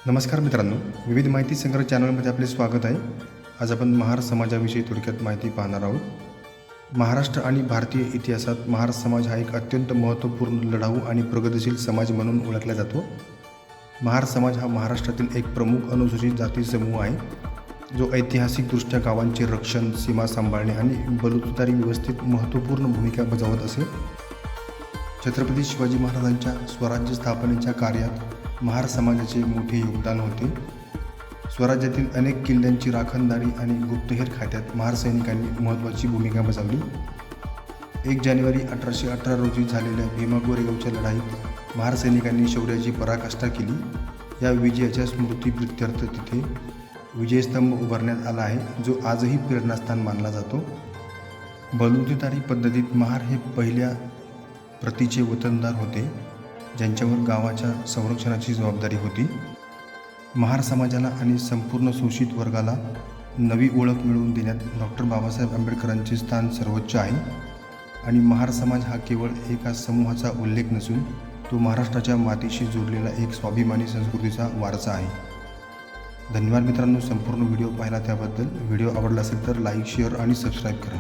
नमस्कार मित्रांनो, विविध माहिती संग्रह चॅनलमध्ये आपले स्वागत आहे. आज आपण महार समाजाविषयी थोडक्यात माहिती पाहणार आहोत. महाराष्ट्र आणि भारतीय इतिहासात महार समाज हा एक अत्यंत महत्त्वपूर्ण, लढाऊ आणि प्रगतिशील समाज म्हणून ओळखला जातो. महार समाज हा महाराष्ट्रातील एक प्रमुख अनुसूचित जाती समूह आहे, जो ऐतिहासिकदृष्ट्या गावांचे रक्षण, सीमा सांभाळणे आणि बलुतेदारी व्यवस्थेत महत्त्वपूर्ण भूमिका बजावत असे. छत्रपती शिवाजी महाराजांच्या स्वराज्य स्थापनेच्या कार्यात महार समाजाचे मोठे योगदान होते. स्वराज्यातील अनेक किल्ल्यांची राखणदारी आणि गुप्तहेर खात्यात महार सैनिकांनी महत्त्वाची भूमिका बजावली. 1 जानेवारी 1818 रोजी झालेल्या भीमा कोरेगावच्या लढाईत महार सैनिकांनी शौर्याची पराकाष्ठा केली. या विजयाच्या स्मृतिप्रित्यर्थ तिथे विजयस्तंभ उभारण्यात आला आहे, जो आजही प्रेरणास्थान मानला जातो. बलुतेदारी पद्धतीत महार हे पहिल्या प्रतीचे वतनदार होते, ज्यांच्यावर गावाच्या संरक्षणाची जबाबदारी होती. महार समाजाला आणि संपूर्ण शोषित वर्गाला नवी ओळख मिळवून देण्यात डॉक्टर बाबासाहेब आंबेडकरांचे स्थान सर्वोच्च आहे. आणि महार समाज हा केवळ एका समूहाचा उल्लेख नसून तो महाराष्ट्राच्या मातीशी जोडलेला एक स्वाभिमानी संस्कृतीचा वारसा आहे. धन्यवाद मित्रांनो, संपूर्ण व्हिडिओ पाहिला त्याबद्दल. व्हिडिओ आवडला असेल तर लाईक, शेअर आणि सबस्क्राईब करा.